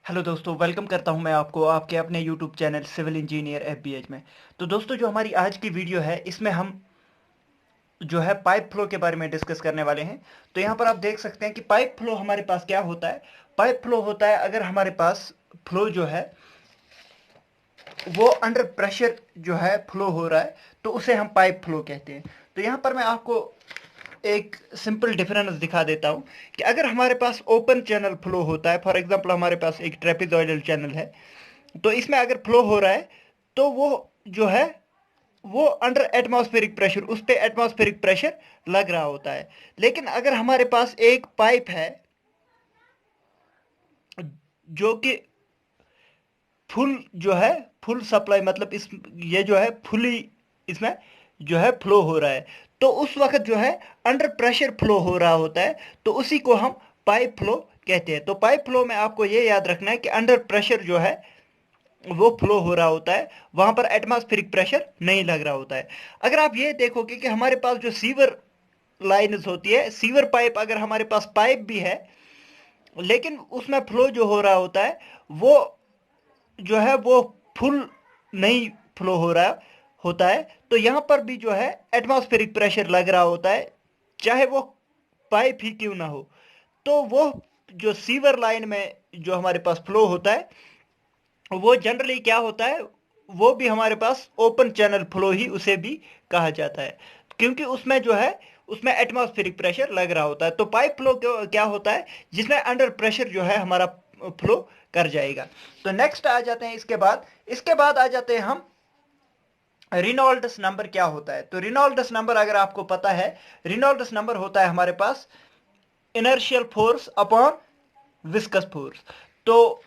Hello दोस्तों, welcome करता हूं मैं आपको आपके अपने यूट्यूब चैनल सिविल इंजीनियर एफबीएच में। तो दोस्तों, जो हमारी आज की वीडियो है इसमें हम जो है पाइप फ्लो के बारे में डिस्कस करने वाले हैं। तो यहाँ पर आप देख सकते हैं कि पाइप फ्लो हमारे पास क्या होता है। पाइप फ्लो होता है अगर हमारे पास फ्लो जो है वो अंडर प्रेशर जो है फ्लो हो रहा है, तो उसे हम पाइप फ्लो कहते हैं। तो यहाँ पर मैं आपको एक सिंपल डिफरेंस दिखा देता हूँ कि अगर हमारे पास ओपन चैनल फ्लो होता है, फॉर एग्जांपल हमारे पास एक ट्रेपेजॉइडल चैनल है, तो इसमें अगर फ्लो हो रहा है तो वो जो है वो अंडर एटमॉस्फेरिक प्रेशर, उस पर एटमॉस्फेरिक प्रेशर लग रहा होता है। लेकिन अगर हमारे पास एक पाइप है जो कि फुल जो है फुल सप्लाई, मतलब इस ये जो है फुली इसमें जो है फ्लो हो रहा है, तो उस वक्त जो है अंडर प्रेशर फ्लो हो रहा होता है, तो उसी को हम पाइप फ्लो कहते हैं। तो पाइप फ्लो में आपको ये याद रखना है कि अंडर प्रेशर जो है वो फ्लो हो रहा होता है, वहां पर एटमॉस्फेरिक प्रेशर नहीं लग रहा होता है। अगर आप ये देखोगे कि हमारे पास जो सीवर लाइन्स होती है, सीवर पाइप, अगर हमारे पास पाइप भी है लेकिन उसमें फ्लो जो हो रहा होता है वो जो है वो फुल नहीं फ्लो हो रहा होता है, तो यहां पर भी जो है एटमॉस्फेरिक प्रेशर लग रहा होता है, चाहे वो पाइप ही क्यों ना हो। तो वो जो सीवर लाइन में जो हमारे पास फ्लो होता है वो जनरली क्या होता है, वो भी हमारे पास ओपन चैनल फ्लो ही उसे भी कहा जाता है, क्योंकि उसमें जो है उसमें एटमॉस्फेरिक प्रेशर लग रहा होता है। तो पाइप फ्लो क्या होता है, जिसमें अंडर प्रेशर जो है हमारा फ्लो कर जाएगा। तो नेक्स्ट आ जाते हैं, इसके बाद आ जाते हैं हम रिनॉल्ड्स नंबर क्या होता है। तो रिनॉल्ड्स नंबर अगर आपको पता है, रिनॉल्ड्स नंबर होता है हमारे पास inertial force upon viscous force. तो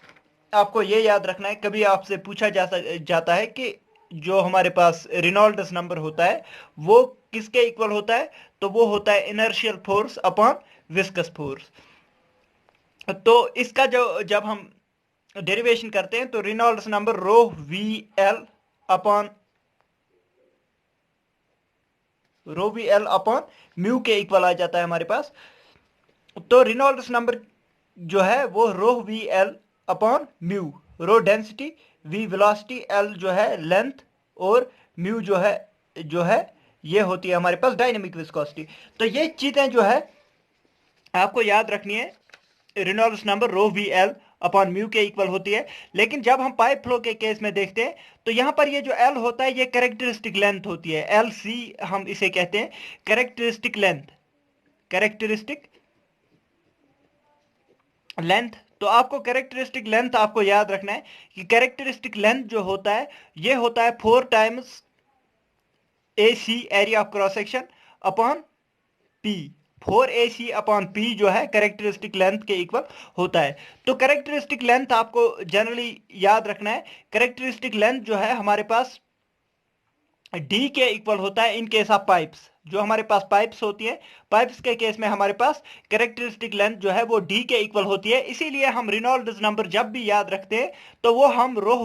आपको ये याद रखना है, कभी आपसे पूछा जाता है कि जो हमारे पास रिनॉल्ड्स नंबर होता है वो किसके इक्वल होता है, तो वो होता है inertial force upon viscous force. तो इसका जो जब हम डेरिवेशन करते हैं तो रिनॉल्ड्स नंबर रो वी एल अपॉन म्यू के इक्वल आ जाता है हमारे पास। तो रिनॉल्ड्स नंबर जो है वो rho V L upon mu, rho density, V velocity, L जो है लेंथ, और म्यू जो है ये होती है हमारे पास डायनेमिक विस्कोसिटी। तो ये चीजें जो है आपको याद रखनी है। रिनॉल्ड्स नंबर रो वी एल अपॉन म्यू के इक्वल होती है। लेकिन जब हम पाइप फ्लो के केस में देखते हैं तो यहां पर ये जो एल होता है ये कैरेक्टरिस्टिक लेंथ होती है, एल सी हम इसे कहते हैं, कैरेक्टरिस्टिक लेंथ, कैरेक्टरिस्टिक लेंथ। तो आपको कैरेक्टरिस्टिक लेंथ आपको याद रखना है कि कैरेक्टरिस्टिक लेंथ जो होता है ये होता है 4 times A C, area of cross section, upon P. 4 AC upon P जो है कैरेक्टरिस्टिक लेंथ के इक्वल होता है। तो कैरेक्टरिस्टिक लेंथ आपको जनरली याद रखना है, कैरेक्टरिस्टिक लेंथ जो है हमारे पास डी के इक्वल होता है इन केस ऑफ पाइप्स। जो हमारे पास पाइप्स होती है, पाइप्स के केस में हमारे पास कैरेक्टरिस्टिक लेंथ जो है वो डी के इक्वल होती है। इसीलिए हम रिनॉल्ड्स नंबर जब भी याद रखते हैं तो वो हम रो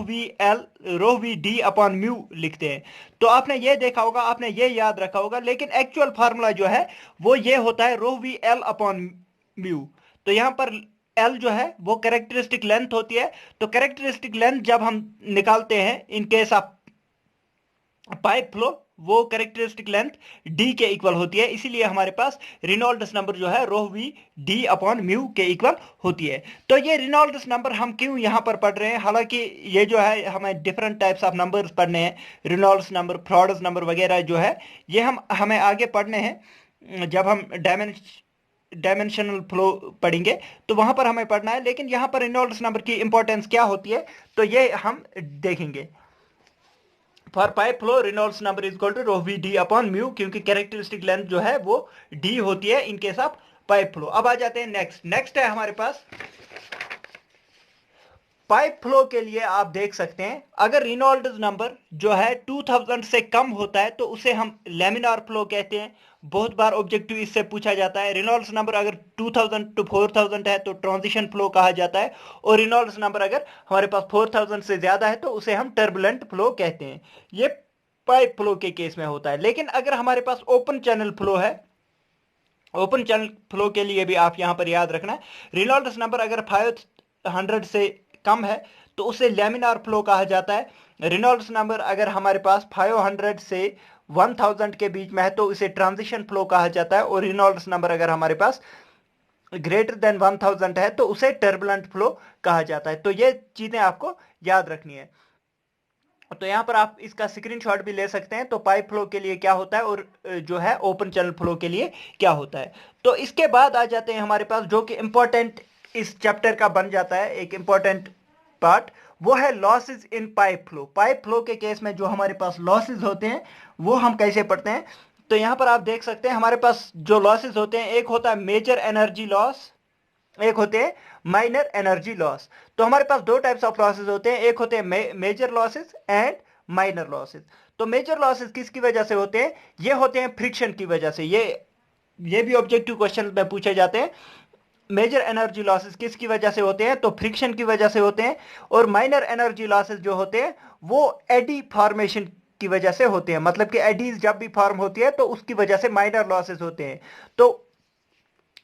वी डी अपॉन म्यू लिखते हैं। तो आपने ये देखा होगा, आपने ये याद रखा होगा, लेकिन एक्चुअल फार्मूला जो है वो ये होता है रो वी एल अपॉन म्यू। तो यहाँ पर एल जो है वो कैरेक्टरिस्टिक लेंथ होती है। तो कैरेक्टरिस्टिक लेंथ जब हम निकालते हैं इन केस ऑफ पाइप फ्लो, वो कैरेक्टरिस्टिक लेंथ डी के इक्वल होती है। इसीलिए हमारे पास रिनॉल्ड्स नंबर जो है रो वी डी अपॉन म्यू के इक्वल होती है। तो ये रिनॉल्ड्स नंबर हम क्यों यहाँ पर पढ़ रहे हैं, हालांकि ये जो है हमें डिफरेंट टाइप्स ऑफ नंबर्स पढ़ने हैं, रिनॉल्ड्स नंबर, फ्रॉड्स नंबर वगैरह जो है ये हमें आगे पढ़ने हैं जब हम डायमेंशनल फ्लो पढ़ेंगे, तो वहां पर हमें पढ़ना है। लेकिन यहाँ पर रिनॉल्ड्स नंबर की इंपॉर्टेंस क्या होती है तो ये हम देखेंगे। For pipe flow Reynolds number is equal to rho V D upon mu, क्योंकि कैरेक्टरिस्टिक लेंथ जो है वो डी होती है in case of pipe flow. अब आ जाते हैं नेक्स्ट है हमारे पास पाइप फ्लो के लिए। आप देख सकते हैं अगर रिनॉल्ड्स नंबर जो है 2000 से कम होता है तो उसे हम लेमिनार फ्लो कहते हैं। बहुत बार ऑब्जेक्टिव इससे पूछा जाता है। रिनॉल्ड्स नंबर अगर 2000 टू 4000 है तो ट्रांजिशन फ्लो कहा जाता है, और रिनॉल्ड्स नंबर अगर हमारे पास 4000 से ज्यादा है तो उसे हम टर्बुलेंट फ्लो कहते हैं। ये पाइप फ्लो के केस में होता है। लेकिन अगर हमारे पास ओपन चैनल फ्लो है, ओपन चैनल फ्लो के लिए भी आप यहां पर याद रखना, रिनॉल्ड्स नंबर अगर 500 से कम है तो उसे लैमिनार फ्लो कहा जाता है। रेनॉल्ड्स नंबर अगर हमारे पास 500 से 1000 के बीच में है तो इसे ट्रांजिशन फ्लो कहा जाता है, और रेनॉल्ड्स नंबर अगर हमारे पास ग्रेटर देन 1000 है तो उसे टर्बुलेंट फ्लो कहा जाता है। तो ये चीजें आपको याद रखनी है। तो यहां पर आप इसका स्क्रीनशॉट भी ले सकते हैं। तो पाइप फ्लो के लिए क्या होता है और जो है ओपन चैनल फ्लो के लिए क्या होता है। तो इसके बाद आ जाते हैं हमारे पास जो कि इंपॉर्टेंट इस चैप्टर का बन जाता है, एक इंपॉर्टेंट पार्ट, वो है losses in pipe flow. Pipe flow के केस में जो हमारे पास लॉसेस होते हैं वो हम कैसे पढ़ते हैं। तो यहां पर आप देख सकते हैं हमारे पास जो लॉसेस होते हैं, एक होता है मेजर एनर्जी लॉस, एक होते हैं माइनर एनर्जी लॉस। तो हमारे पास दो टाइप्स ऑफ लॉसेस होते हैं, एक होते हैं major losses and minor losses. तो मेजर लॉसेस किसकी वजह से होते हैं, ये होते हैं फ्रिक्शन की वजह से। ये भी ऑब्जेक्टिव क्वेश्चन में पूछे जाते हैं। मेजर एनर्जी लॉसेस किसकी वजह से होते हैं, तो फ्रिक्शन की वजह से होते हैं। और माइनर एनर्जी लॉसेस जो होते हैं वो एडी फॉर्मेशन की वजह से होते हैं, मतलब कि एडीज जब भी फॉर्म होती है तो उसकी वजह से माइनर लॉसेस होते हैं। तो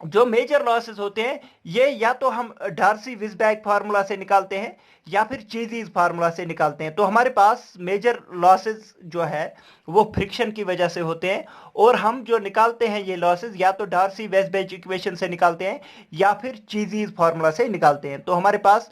जो मेजर लॉसेस होते हैं ये या तो हम डार्सी विजबैक फार्मूला से निकालते हैं या फिर चीजीज फार्मूला से निकालते हैं। तो हमारे पास मेजर लॉसेस जो है वो फ्रिक्शन की वजह से होते हैं, और हम जो निकालते हैं ये लॉसेस या तो डार्सी वेस्बैक इक्वेशन से निकालते हैं या फिर चीजीज फार्मूला से निकालते हैं। तो हमारे पास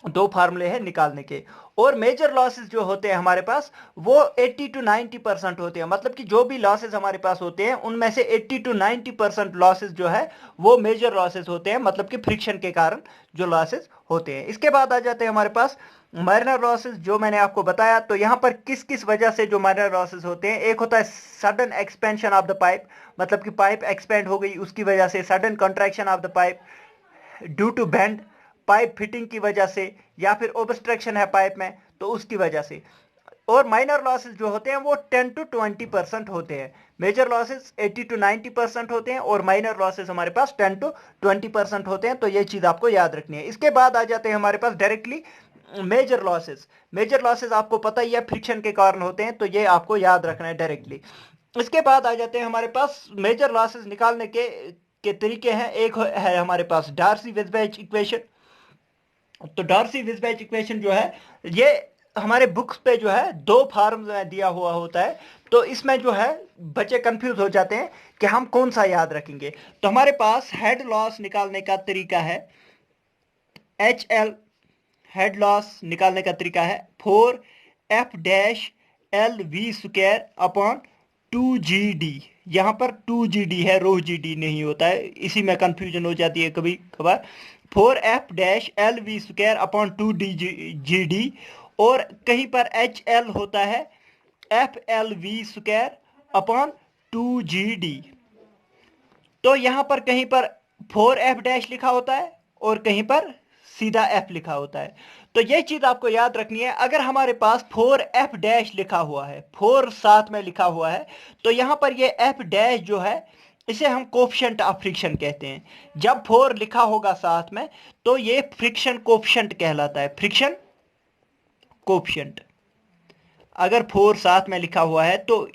दो फार्मूले हैं निकालने के। और मेजर लॉसेस जो होते हैं हमारे पास वो 80 to 90% होते हैं, मतलब कि जो भी लॉसेस हमारे पास होते हैं उनमें से 80 to 90% लॉसेस जो है वो मेजर लॉसेस होते हैं, मतलब कि फ्रिक्शन के कारण जो लॉसेस होते हैं। इसके बाद आ जाते हैं हमारे पास माइनर लॉसेस, जो मैंने आपको बताया। तो यहां पर किस किस वजह से जो माइनर लॉसेस होते हैं, एक होता है sudden expansion of the pipe, मतलब कि पाइप एक्सपेंड हो गई उसकी वजह से, sudden contraction of the pipe due to bend, pipe fitting की वजह से, या फिर ओब्स्ट्रक्शन है पाइप में तो उसकी वजह से। और माइनर लॉसेस जो होते हैं वो 10 to 20% होते हैं। मेजर लॉसेस 80 to 90% होते हैं और माइनर लॉसेस हमारे पास 10 to 20% होते हैं। तो ये चीज आपको याद रखनी है। इसके बाद आ जाते हैं हमारे पास directly major losses. Major losses आपको पता ही है फ्रिक्शन के कारण होते हैं, तो ये आपको याद रखना है डायरेक्टली। इसके बाद आ जाते हैं हमारे पास मेजर लॉसेस निकालने के तरीके हैं। एक है हमारे पास डार्सी वेस्बैच इक्वेशन। तो डार्सी वेस्बैच इक्वेशन जो है ये हमारे बुक्स पे जो है दो फॉर्म में दिया हुआ होता है। तो इसमें जो है बच्चे कंफ्यूज हो जाते हैं कि हम कौन सा याद रखेंगे। तो हमारे पास हेड लॉस निकालने का तरीका है HL, हेड लॉस निकालने का तरीका है 4F-LV² अपॉन 2GD। यहां पर 2GD है, रो GD नहीं होता है, इसी में कंफ्यूजन हो जाती है कभी कभार। 4F-LV² अपॉन 2GD, और कहीं पर HL होता है FLV² अपॉन 2GD। तो यहां पर कहीं पर 4F- लिखा होता है और कहीं पर सीधा F लिखा होता है। तो ये चीज आपको याद रखनी है। अगर हमारे पास 4F- लिखा हुआ है, 4 साथ में लिखा हुआ है, तो यहां पर ये F- जो है इसे हम कोफिशिएंट ऑफ फ्रिक्शन कहते हैं। जब 4 लिखा होगा साथ में तो ये फ्रिक्शन कोफिशिएंट कहलाता है, फ्रिक्शन कोफिशिएंट। अगर 4 साथ में लिखा हुआ है तो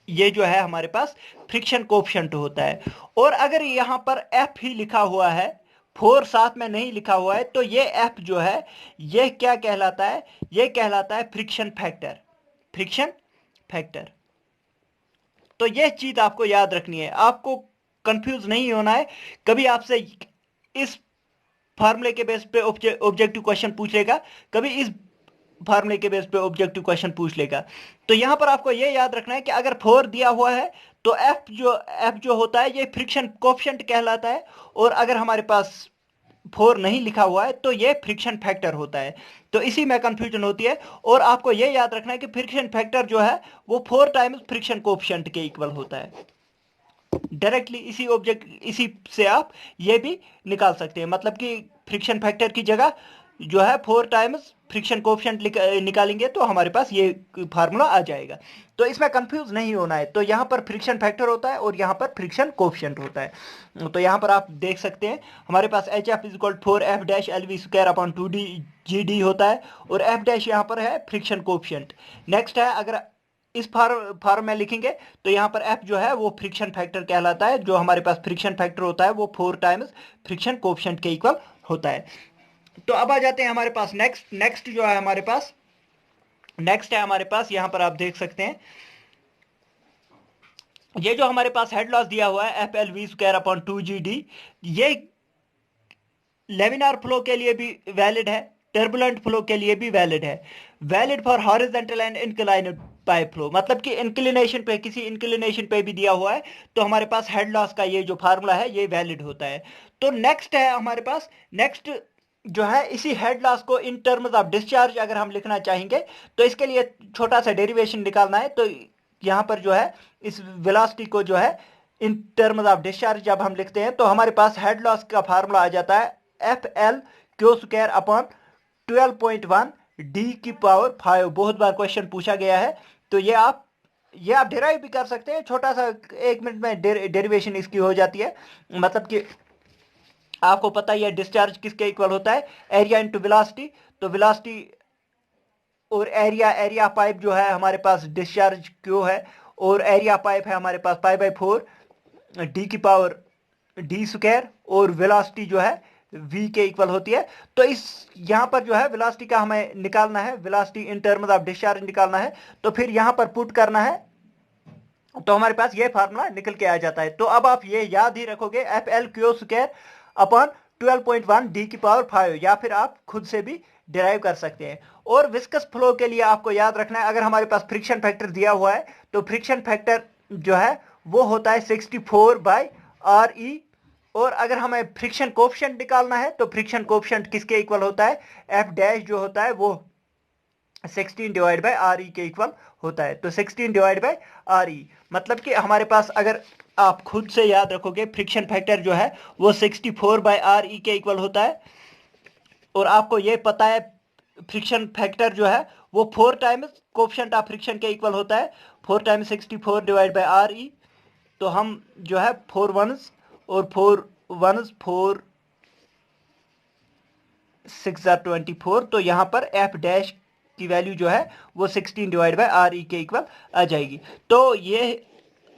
ये जो है हमारे पास फ्रिक्शन कोफिशिएंट होता है। और अगर यहां पर F ही लिखा हुआ है, 4 साथ में नहीं लिखा हुआ है, तो ये F जो है ये क्या कहलाता है, ये कहलाता है फ्रिक्शन फैक्टर, फ्रिक्शन फैक्टर। तो ये चीज आपको याद रखनी है, आपको कंफ्यूज नहीं होना है। कभी आपसे इस फार्मूले के बेस पे ऑब्जेक्टिव क्वेश्चन पूछ लेगा, कभी इस फार्मूले के बेस पे ऑब्जेक्टिव क्वेश्चन पूछ लेगा। तो यहां पर आपको यह याद रखना है कि अगर 4 दिया हुआ है तो एफ जो होता है ये फ्रिक्शन कोफिशिएंट कहलाता है, और अगर हमारे पास 4 नहीं लिखा हुआ है तो ये फ्रिक्शन फैक्टर होता है। तो इसी में कंफ्यूजन होती है। और आपको यह याद रखना है कि फ्रिक्शन फैक्टर जो है वो 4 टाइम्स फ्रिक्शन कोफिशिएंट के इक्वल होता है। डायरेक्टली इसी से आप ये भी निकाल सकते हैं, मतलब कि फ्रिक्शन फैक्टर की जगह जो है 4 टाइम्स फ्रिक्शन कोफिशिएंट निकालेंगे तो हमारे पास ये फार्मूला आ जाएगा। तो इसमें कंफ्यूज नहीं होना है। तो यहाँ पर फ्रिक्शन फैक्टर होता है और यहाँ पर फ्रिक्शन कोफिशिएंट होता है। तो यहाँ पर आप देख सकते हैं हमारे पास HF = 4F-LV² अपॉन 2GD होता है, और F- यहाँ पर है फ्रिक्शन कोफिशिएंट। नेक्स्ट है, अगर इस फॉर्म में लिखेंगे तो यहाँ पर F जो है वो फ्रिक्शन फैक्टर कहलाता है। जो हमारे पास फ्रिक्शन फैक्टर होता है वो 4 टाइम्स फ्रिक्शन कोफिशिएंट के इक्वल होता है। तो अब आ जाते हैं हमारे पास नेक्स्ट जो है हमारे पास, नेक्स्ट है हमारे पास, यहां पर आप देख सकते हैं ये जो हमारे पास हेड लॉस दिया हुआ है FL V² / 2GD, ये लेमिनार फ्लो के लिए भी वैलिड है, टर्बुलेंट फ्लो के लिए भी वैलिड है, valid for horizontal and inclined pipe flow, मतलब कि इंक्लिनेशन पे, किसी इंक्लिनेशन पे भी दिया हुआ है तो हमारे पास हेड लॉस का ये जो फार्मूला है ये वैलिड होता है। तो नेक्स्ट है हमारे पास, नेक्स्ट जो है इसी हेड लॉस को इन टर्म्स ऑफ डिस्चार्ज अगर हम लिखना चाहेंगे तो इसके लिए छोटा सा डेरिवेशन निकालना है। तो यहाँ पर जो है इस वेलोसिटी को जो है इन टर्म्स ऑफ डिस्चार्ज जब हम लिखते हैं तो हमारे पास हेड लॉस का फार्मूला आ जाता है FL/12.1 बहुत बार क्वेश्चन पूछा गया है, तो ये आप डिराइव भी कर सकते हैं, छोटा सा 1 मिनट में डेरिवेशन इसकी हो जाती है। मतलब कि आपको पता ही है डिस्चार्ज किसके इक्वल होता है, एरिया इंटू वेलोसिटी। तो वेलोसिटी और एरिया पाइप जो है हमारे पास डिस्चार्ज क्यों है, और एरिया पाइप है हमारे पास π/4 D² और वेलोसिटी जो है v के इक्वल होती है। तो इस यहां पर जो है वेलोसिटी का हमें निकालना है, velocity in terms of discharge निकालना है, तो फिर यहां पर पुट करना है तो हमारे पास ये फार्मूला निकल के आ जाता है। तो अब आप ये याद ही रखोगे FL/12.1 D⁵ या फिर आप खुद से भी डिराइव कर सकते हैं। और विस्कस फ्लो के लिए आपको याद रखना है, अगर हमारे पास फ्रिक्शन फैक्टर दिया हुआ है तो फ्रिक्शन फैक्टर जो है वो होता है 64/RE, और अगर हमें फ्रिक्शन कोफिशिएंट निकालना है तो फ्रिक्शन कोफिशिएंट किसके इक्वल होता है, F' जो होता है वो 16/RE के इक्वल होता है। तो 16/RE मतलब कि हमारे पास, अगर आप खुद से याद रखोगे, फ्रिक्शन फैक्टर जो है वो 64/RE के इक्वल होता है, और आपको ये पता है फ्रिक्शन फैक्टर जो है वो 4 टाइम्स कोफिशिएंट ऑफ फ्रिक्शन के इक्वल होता है, 4 टाइम्स 64/RE। तो हम जो है 4 1s और 4 1s 4 6 24, तो यहाँ पर F' की वैल्यू जो है वो 16/RE के इक्वल आ जाएगी। तो ये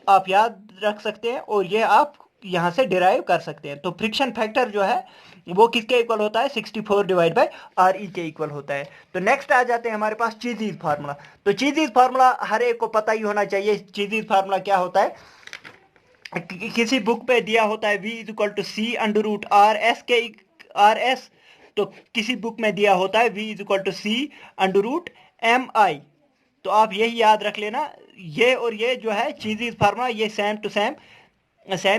आप याद रख सकते हैं और ये आप यहाँ से डिराइव कर सकते हैं। तो फ्रिक्शन फैक्टर जो है वो किसके इक्वल होता है, 64/RE के इक्वल होता है। तो नेक्स्ट आ जाते हैं हमारे पास चीजीज फार्मूला। तो चीजीज फार्मूला हर एक को पता ही होना चाहिए। चीजीज फार्मूला क्या होता है, किसी बुक पे दिया होता है V = C√RS के RS, तो किसी बुक में दिया होता है V = C√MI। तो आप यही याद रख लेना, ये और ये जो है चीजीज फार्मूला ये सेम टू सेम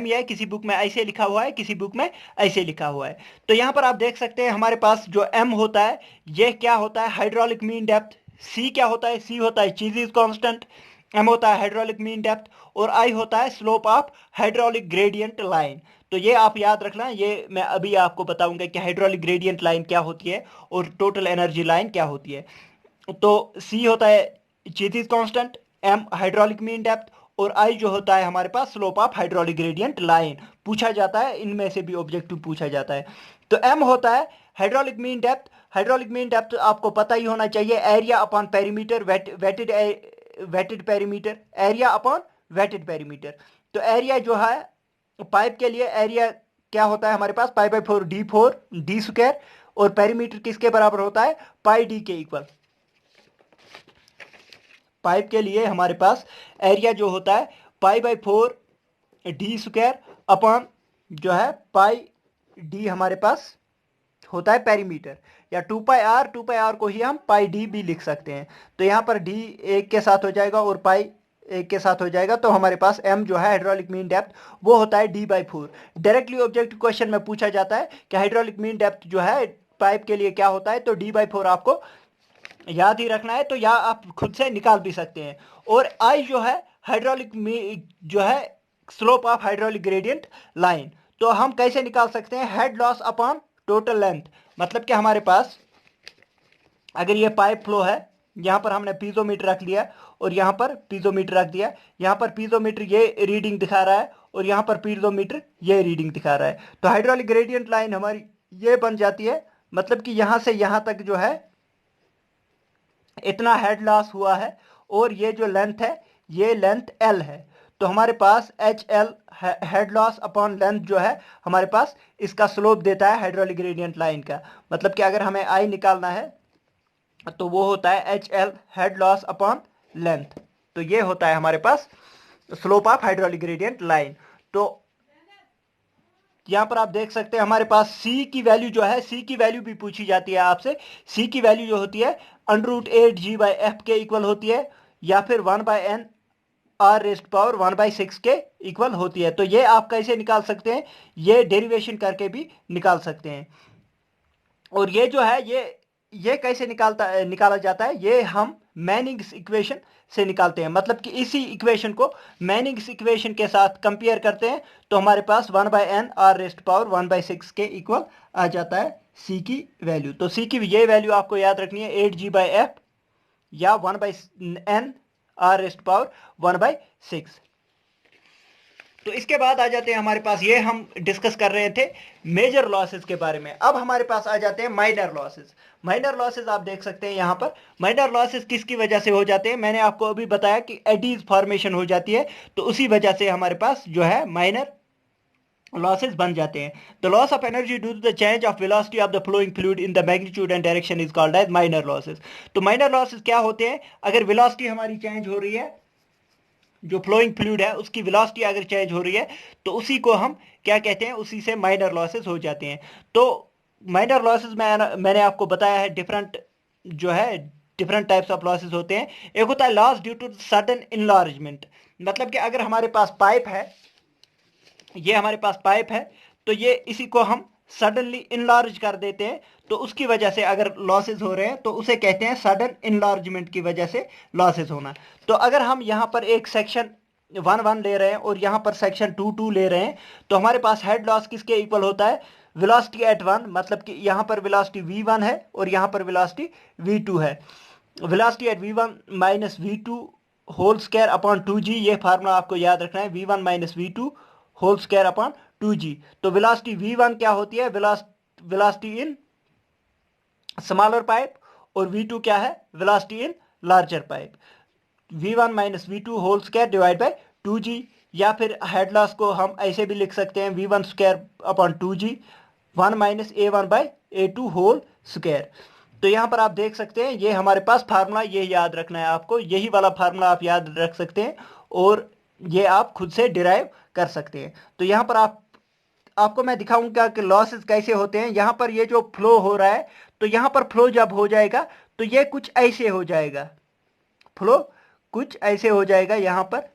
ही है, किसी बुक में ऐसे लिखा हुआ है, किसी बुक में ऐसे लिखा हुआ है। तो यहाँ पर आप देख सकते हैं हमारे पास जो M होता है ये क्या होता है, हाइड्रोलिक मीन डेप्थ। C क्या होता है, C होता है चीजीज कांस्टेंट, M होता है हाइड्रोलिक मीन डेप्थ, और I होता है slope of hydraulic gradient line. तो ये आप याद रखना, ये मैं अभी आपको बताऊंगा कि हाइड्रोलिक ग्रेडियंट लाइन क्या होती है और टोटल एनर्जी लाइन क्या होती है। तो C होता है Chezy's constant, M hydraulic mean depth, और I जो होता है हमारे पास slope of hydraulic gradient line. पूछा जाता है, इनमें से भी ऑब्जेक्टिव पूछा जाता है। तो M होता है hydraulic mean depth. Hydraulic mean depth आपको पता ही होना चाहिए, area upon perimeter, wetted perimeter, area upon wetted perimeter. तो एरिया जो है पाइप के लिए एरिया क्या होता है हमारे पास, π/4 D² और पेरीमीटर किसके बराबर होता है, πD के इक्वल। पाइप के लिए हमारे पास एरिया जो होता है π/4 D² अपॉन जो है πD हमारे पास होता है पेरीमीटर, या 2πr को ही हम πD भी लिख सकते हैं। तो यहाँ पर D एक के साथ हो जाएगा और पाई एक के साथ हो जाएगा, तो हमारे पास M जो है हाइड्रोलिक मीन डेप्थ वो होता है D/4। डायरेक्टली ऑब्जेक्टिव क्वेश्चन में पूछा जाता है कि हाइड्रोलिक मीन डेप्थ जो है पाइप के लिए क्या होता है, तो D/4 आपको याद ही रखना है, तो या आप खुद से निकाल भी सकते हैं। और I जो है हाइड्रोलिक जो है slope of hydraulic gradient line. तो हम कैसे निकाल सकते हैं, head loss upon total length. मतलब कि हमारे पास अगर ये पाइप फ्लो है, यहाँ पर हमने पीजोमीटर रख लिया और यहाँ पर पीजोमीटर रख दिया, यहाँ पर पीजोमीटर ये रीडिंग दिखा रहा है और यहाँ पर पीजोमीटर ये रीडिंग दिखा रहा है। तो हाइड्रोलिक ग्रेडियंट लाइन हमारी ये बन जाती है, मतलब कि यहाँ से यहाँ तक जो है इतना हेड लॉस हुआ है, और ये जो लेंथ है ये लेंथ L है। तो हमारे पास HL head loss upon length जो है हमारे पास इसका स्लोप देता है हाइड्रोलिक ग्रेडियंट लाइन का। मतलब कि अगर हमें I निकालना है तो वो होता है HL head loss upon length. तो ये होता है हमारे पास slope of hydraulic gradient line. तो यहां पर आप देख सकते हैं हमारे पास C की वैल्यू जो है, C की वैल्यू भी पूछी जाती है आपसे। C की वैल्यू जो होती है √8g/f के इक्वल होती है, या फिर 1/n r⁻⁴ के इक्वल होती है। तो ये आप कैसे निकाल सकते हैं, ये डेरिवेशन करके भी निकाल सकते हैं। और ये जो है ये कैसे निकाला जाता है, ये हम मैनिंग्स इक्वेशन से निकालते हैं। मतलब कि इसी इक्वेशन को मैनिंग्स इक्वेशन के साथ कंपेयर करते हैं तो हमारे पास 1/n r⁻⁴ के इक्वल आ जाता है C की वैल्यू। तो C की ये वैल्यू आपको याद रखनी है 8g/f या 1/n r⁻⁴। तो इसके बाद आ जाते हैं हमारे पास, ये हम डिस्कस कर रहे थे मेजर लॉसेस के बारे में। अब हमारे पास आ जाते हैं माइनर लॉसेस। माइनर लॉसेस आप देख सकते हैं यहाँ पर। माइनर लॉसेस किसकी वजह से हो जाते हैं, मैंने आपको अभी बताया कि एडीज फॉर्मेशन हो जाती है, तो उसी वजह से हमारे पास जो है माइनर लॉसेस बन जाते हैं। The loss of energy due to the change of velocity of the flowing fluid in the magnitude and direction is called as minor losses. तो माइनर लॉसेस क्या होते हैं, अगर वेलोसिटी हमारी चेंज हो रही है, जो फ्लोइंग फ्लूइड है उसकी वेलोसिटी अगर चेंज हो रही है, तो उसी को हम क्या कहते हैं, उसी से माइनर लॉसेस हो जाते हैं। तो माइनर लॉसेस मैंने आपको बताया है डिफरेंट जो है डिफरेंट टाइप्स ऑफ लॉसेस होते हैं। एक होता है loss due to sudden enlargement. मतलब कि अगर हमारे पास पाइप है, ये हमारे पास पाइप है, तो ये इसी को हम सडनली इनलार्ज कर देते हैं, तो उसकी वजह से अगर लॉसेस हो रहे हैं तो उसे कहते हैं सडन इनलार्जमेंट की वजह से लॉसेस होना। तो अगर हम यहाँ पर एक सेक्शन 1 ले रहे हैं और यहाँ पर सेक्शन 2 ले रहे हैं, तो हमारे पास हेड लॉस किसके इक्वल होता है, वेलोसिटी एट 1, मतलब कि यहाँ पर वेलोसिटी v1 है और यहाँ पर वेलोसिटी v2 है। Velocity at v1 minus v2 whole square upon 2g, ये फार्मूला आपको याद रखना है, v1 minus v2 whole square upon 2g। तो वेलोसिटी v1 क्या होती है, वेलोसिटी इन स्मॉलर पाइप, और v2 क्या है, velocity in larger pipe. v1 minus v2 whole square divide by 2g, या फिर हेड लॉस को हम ऐसे भी लिख सकते हैं v1 square upon 2g 1 minus a1/a2 whole square. तो यहाँ पर आप देख सकते हैं ये हमारे पास फार्मूला, ये याद रखना है आपको, यही वाला फार्मूला आप याद रख सकते हैं और ये आप खुद से डिराइव कर सकते हैं। तो यहाँ पर आपको मैं दिखाऊंगा कि लॉसेस कैसे होते हैं। यहाँ पर ये जो फ्लो हो रहा है, तो यहाँ पर फ्लो जब हो जाएगा तो ये कुछ ऐसे हो जाएगा, फ्लो कुछ ऐसे हो जाएगा, यहाँ पर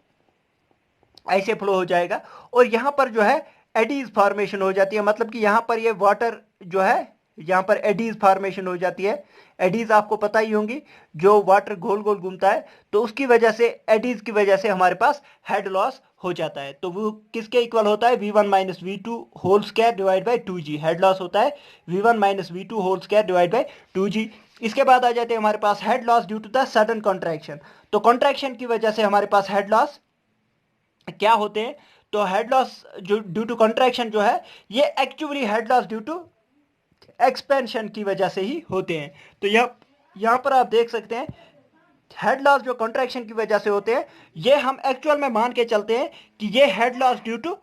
ऐसे फ्लो हो जाएगा, और यहाँ पर जो है एडीज फॉर्मेशन हो जाती है। मतलब कि यहाँ पर ये वाटर जो है, यहाँ पर एडीज फॉर्मेशन हो जाती है। एडीज आपको पता ही होंगी, जो वाटर गोल गोल घूमता है, तो उसकी वजह से, एडीज की वजह से हमारे पास हेड लॉस हो जाता है। तो वो किसके इक्वल होता है, v1 minus v2 whole square divide by 2g। Head loss होता है v1 minus v2 whole square divide by 2g। इसके बाद आ जाते हैं हमारे पास head loss due to the sudden contraction. तो कॉन्ट्रैक्शन की वजह से हमारे पास हेड लॉस क्या होते हैं, तो हेड लॉस जो ड्यू टू कॉन्ट्रैक्शन जो है, ये actually head loss due to expansion की वजह से ही होते हैं। तो यहाँ पर आप देख सकते हैं हेड लॉस जो कॉन्ट्रैक्शन की वजह से होते हैं, ये हम एक्चुअल में मान के चलते हैं कि ये head loss due to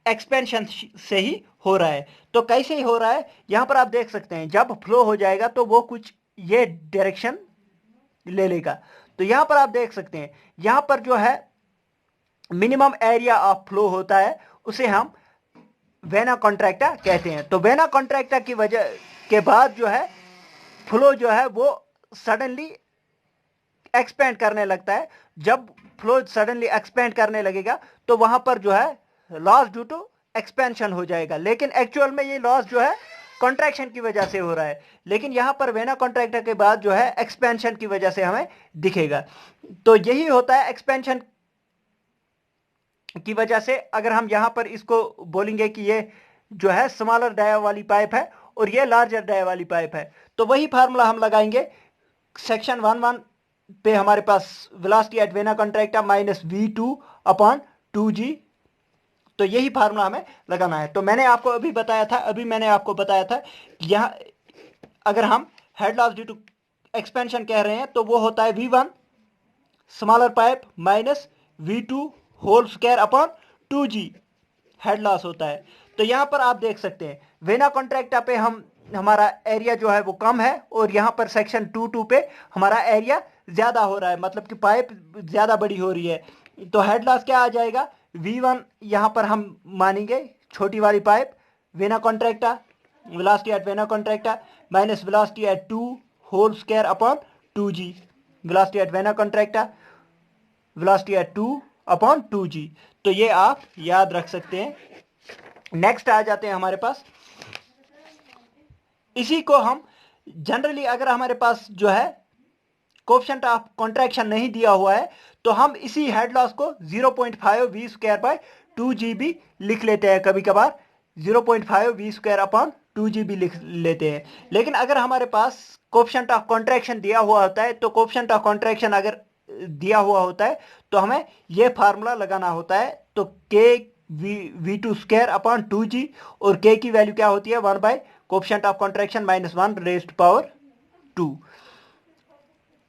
expansion से ही हो रहा है। तो कैसे ही हो रहा है, यहां पर आप देख सकते हैं जब फ्लो हो जाएगा तो वो कुछ ये डायरेक्शन ले लेगा। तो यहां पर आप देख सकते हैं, यहां पर जो है मिनिमम एरिया ऑफ फ्लो होता है, उसे हम वेना कॉन्ट्रैक्टा कहते हैं। तो वेना कॉन्ट्रैक्टा की वजह के बाद जो है फ्लो जो है वो सडनली एक्सपेंड करने लगता है। जब फ्लो सडनली एक्सपेंड करने लगेगा तो वहां पर जो है लॉस ड्यू टू एक्सपेंशन हो जाएगा, लेकिन एक्चुअल में ये लॉस जो है कॉन्ट्रैक्शन की वजह से हो रहा है, लेकिन यहां पर वेना कॉन्ट्रैक्टर के बाद जो है एक्सपेंशन की वजह से हमें दिखेगा। तो यही होता है एक्सपेंशन की वजह से। अगर हम यहां पर इसको बोलेंगे कि ये जो है स्मॉलर डाया वाली पाइप है और ये लार्जर डाया वाली पाइप है, तो वही फार्मूला हम लगाएंगे सेक्शन 1 पे, हमारे पास velocity at vena contracta minus v2 upon 2g। तो यही फार्मूला हमें लगाना है। तो मैंने आपको मैंने आपको बताया था यहाँ अगर हम head loss due to expansion कह रहे हैं तो वो होता है v1 smaller pipe minus V2 whole square upon 2G head loss होता है। तो यहाँ पर आप देख सकते हैं वेना कॉन्ट्रैक्टा पे हमारा एरिया जो है वो कम है, और यहाँ पर सेक्शन 2 पे हमारा एरिया ज़्यादा हो रहा है, मतलब कि पाइप ज़्यादा बड़ी हो रही है। तो हेड लॉस क्या आ जाएगा, V1 यहाँ पर हम मानेंगे छोटी वाली pipe vena contracta, velocity at vena contracta minus velocity at 2 whole square upon 2G, velocity at vena contracta, velocity at 2 upon 2G। तो ये आप याद रख सकते हैं। नेक्स्ट आ जाते हैं हमारे पास, इसी को हम जनरली अगर हमारे पास जो है कोएफिशिएंट ऑफ कॉन्ट्रैक्शन नहीं दिया हुआ है तो हम इसी हेड लॉस को 0.5 वी स्क्वायर बाय 2G भी लिख लेते हैं, कभी कभार 0.5 वी स्क्वायर अपॉन 2G भी लिख लेते हैं। लेकिन अगर हमारे पास कोएफिशिएंट ऑफ कॉन्ट्रैक्शन दिया हुआ होता है, तो कोएफिशिएंट ऑफ कॉन्ट्रैक्शन अगर दिया हुआ होता है तो हमें यह फार्मूला लगाना होता है। तो के V2 स्क्वायर अपॉन 2G, और के की वैल्यू क्या होती है 1 by coefficient of contraction minus 1 raised power 2।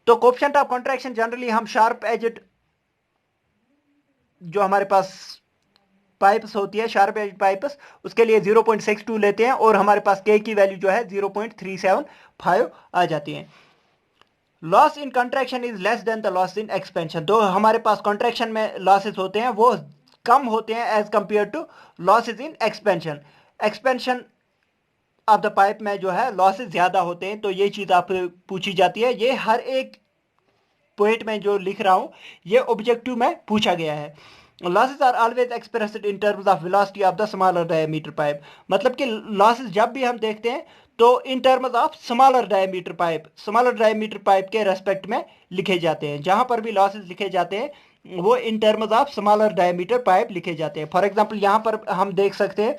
तो कोएफिशिएंट ऑफ कॉन्ट्रैक्शन जनरली हम शार्प एजेड जो हमारे पास पाइप्स होती है, शार्प एज पाइप्स, उसके लिए 0.62 लेते हैं, और हमारे पास के की वैल्यू जो है 0.375 आ जाती है। Loss in contraction is less than the loss in expansion. तो हमारे पास कॉन्ट्रैक्शन में लॉसेस होते हैं वो कम होते हैं as compare to losses in expansion. Expansion of the pipe में जो है लॉसेस ज़्यादा होते हैं। तो ये चीज़ आप पूछी जाती है, ये हर एक पॉइंट में जो लिख रहा हूं ये ऑब्जेक्टिव में पूछा गया है। Losses are always expressed in terms of velocity of the smaller diameter pipe. मतलब कि लॉसेस जब भी हम देखते हैं तो in terms of smaller diameter pipe, smaller diameter pipe के रेस्पेक्ट में लिखे जाते हैं। जहां पर भी लॉसेस लिखे जाते हैं वो इन terms of smaller diameter pipe लिखे जाते हैं। फॉर एग्जांपल यहां पर हम देख सकते हैं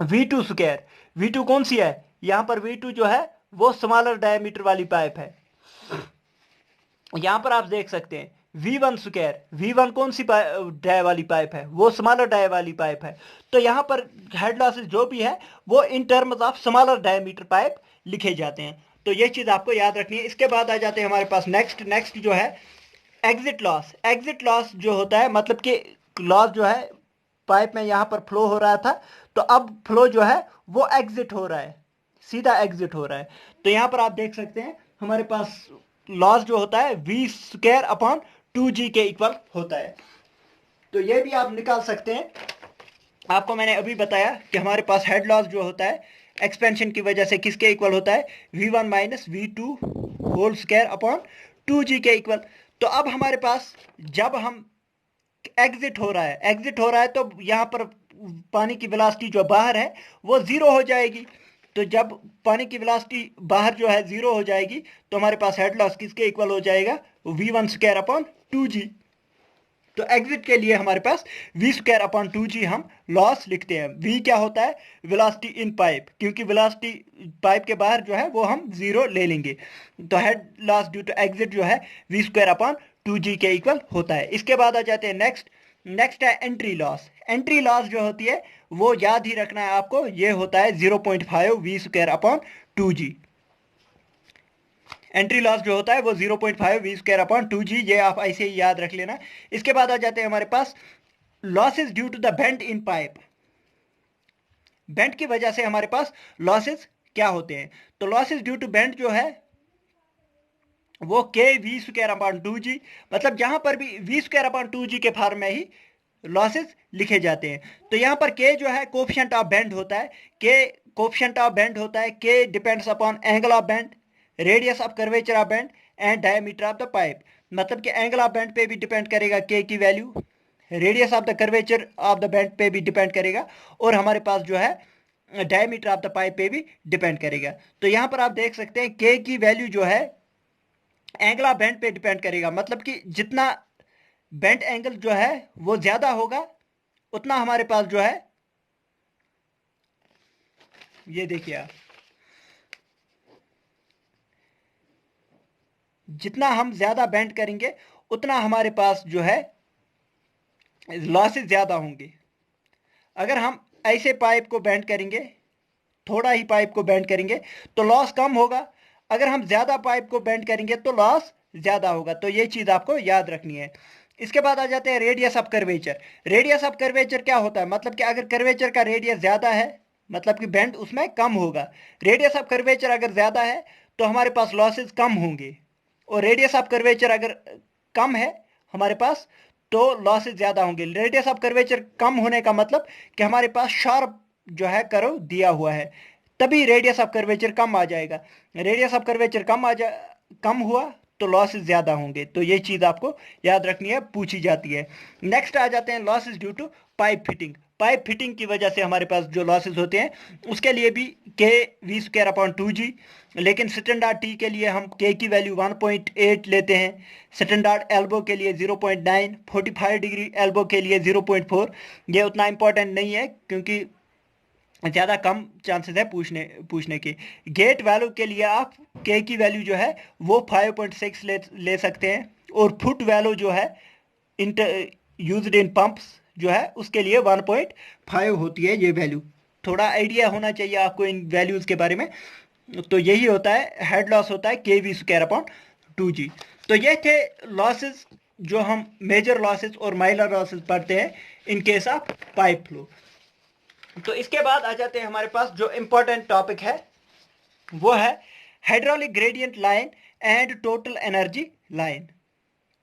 V2 स्क्वायर, V2 कौन सी है, यहां पर V2 जो है वो स्मॉलर डायमीटर वाली पाइप है। यहां पर आप देख सकते हैं V1 स्क्वायर, V1 कौन सी डाय वाली पाइप है, वो स्मॉलर डाय वाली पाइप है। तो यहां पर हेड लॉसेस जो भी है वो इन terms of smaller diameter pipe लिखे जाते हैं। तो ये चीज आपको याद रखनी है। इसके बाद आ जाते हैं हमारे पास नेक्स्ट जो है एग्जिट लॉस। एग्जिट लॉस जो होता है मतलब कि लॉस जो है पाइप में यहां पर फ्लो हो रहा था, तो अब फ्लो जो है वो एग्जिट हो रहा है, सीधा एग्जिट हो रहा है। तो यहां पर आप देख सकते हैं हमारे पास लॉस जो होता है V स्क्वायर अपॉन 2G के इक्वल होता है। तो ये भी आप निकाल सकते हैं। आपको मैंने अभी बताया कि हमारे पास हेड लॉस जो होता है एक्सपेंशन की वजह से किसके इक्वल होता है, V1 minus V2 whole square upon 2G के इक्वल। तो अब हमारे पास जब हम एग्जिट हो रहा है तो यहाँ पर पानी की वेलोसिटी जो बाहर है वो जीरो हो जाएगी। तो जब पानी की वेलोसिटी बाहर जो है जीरो हो जाएगी तो हमारे पास हेड लॉस किसके इक्वल हो जाएगा, V1 स्क्वायर अपॉन 2G। तो एग्जिट के लिए हमारे पास V स्क्वायर अपॉन 2G हम लॉस लिखते हैं। V क्या होता है, वेलोसिटी इन पाइप, क्योंकि वेलोसिटी पाइप के बाहर जो है वो हम जीरो ले लेंगे। तो head loss due to exit जो है V स्क्वायर अपॉन 2G के इक्वल होता है। इसके बाद आ जाते हैं नेक्स्ट है एंट्री लॉस। एंट्री लॉस जो होती है वो याद ही रखना है आपको, ये होता है 0.5 V square upon 2G। Entry loss जो होता है वो 0.5 V स्क्वायर अपॉन 2G, ये आप ऐसे ही याद रख लेना। इसके बाद आ जाते हैं हमारे पास losses due to the bent in pipe. Bent की वजह से हमारे पास लॉसेस क्या होते हैं, तो लॉसेस ड्यू टू बेंट जो है वो के V स्क्वायर अपॉन 2G, मतलब जहां पर भी V स्क्वायर अपॉन 2G के फॉर्म में ही लॉसेस लिखे जाते हैं। तो यहां पर के जो है कोफिशिएंट ऑफ बेंड होता है, के कोफिशिएंट ऑफ बेंड होता है, के depends upon angle of bend, radius of curvature of bend and diameter of the pipe. मतलब कि एंगल ऑफ बेंड पे भी डिपेंड करेगा के की value, radius of the curvature of the bend पे भी डिपेंड करेगा, और हमारे पास जो है डायमीटर ऑफ द पाइप पे भी डिपेंड करेगा। तो यहां पर आप देख सकते हैं के की वैल्यू जो है एंगल ऑफ बेंड पे डिपेंड करेगा। मतलब कि जितना बेंट एंगल जो है वो ज्यादा होगा उतना हमारे पास जो है, ये देखिए आप, जितना हम ज्यादा बेंड करेंगे उतना हमारे पास जो है लॉसेस ज्यादा होंगे। अगर हम ऐसे पाइप को बेंड करेंगे, थोड़ा ही पाइप को बेंड करेंगे तो लॉस कम होगा, अगर हम ज्यादा पाइप को बेंड करेंगे तो लॉस ज्यादा होगा। तो ये चीज आपको याद रखनी है। इसके बाद आ जाते हैं radius of curvature. Radius of curvature क्या होता है, मतलब कि अगर कर्वेचर का रेडियस ज्यादा है मतलब कि बेंड उसमें कम होगा। रेडियस ऑफ कर्वेचर अगर ज्यादा है तो हमारे पास लॉसेस कम होंगे, और रेडियस ऑफ कर्वेचर अगर कम है हमारे पास तो लॉसेस ज्यादा होंगे। रेडियस ऑफ कर्वेचर कम होने का मतलब कि हमारे पास शार्प जो है कर्व दिया हुआ है, तभी रेडियस ऑफ कर्वेचर कम आ जाएगा। रेडियस ऑफ कर्वेचर कम हुआ तो लॉसेस ज्यादा होंगे। तो ये चीज आपको याद रखनी है, पूछी जाती है। नेक्स्ट आ जाते हैं losses due to pipe fitting. Pipe fitting की वजह से हमारे पास जो लॉसेस होते हैं उसके लिए भी के वी स्क्वायर अपॉन 2g, लेकिन स्टैंडर्ड टी के लिए हम के की वैल्यू 1.8 लेते हैं, स्टैंडर्ड एल्बो के लिए 0.9, 45 डिग्री एल्बो के लिए 0.4। ये उतना इंपॉर्टेंट नहीं है क्योंकि ज़्यादा कम चांसेस है पूछने के। गेट वैल्यू के लिए आप के की वैल्यू जो है वो 5.6 ले सकते हैं, और फुट वैल्यू जो है यूज्ड इन पंप्स जो है उसके लिए 1.5 होती है ये वैल्यू। थोड़ा आइडिया होना चाहिए आपको इन वैल्यूज़ के बारे में। तो यही होता है, हेड लॉस होता है के वी स्क्वायर अपॉन 2g। तो ये थे लॉसेस जो हम मेजर लॉसेस और माइनर लॉसेस पढ़ते हैं इन केस ऑफ पाइप फ्लो। तो इसके बाद आ जाते हैं हमारे पास जो इंपॉर्टेंट टॉपिक है वो है hydraulic gradient line and total energy line.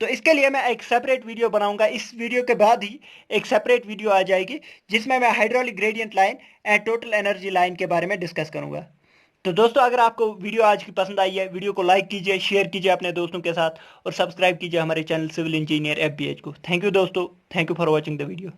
तो इसके लिए मैं एक सेपरेट वीडियो बनाऊंगा, इस वीडियो के बाद ही एक सेपरेट वीडियो आ जाएगी जिसमें मैं hydraulic gradient line and total energy line के बारे में डिस्कस करूंगा। तो दोस्तों अगर आपको वीडियो आज की पसंद आई है, वीडियो को लाइक कीजिए, शेयर कीजिए अपने दोस्तों के साथ, और सब्सक्राइब कीजिए हमारे चैनल सिविल इंजीनियर FBH को। थैंक यू दोस्तों, thank you for watching the video.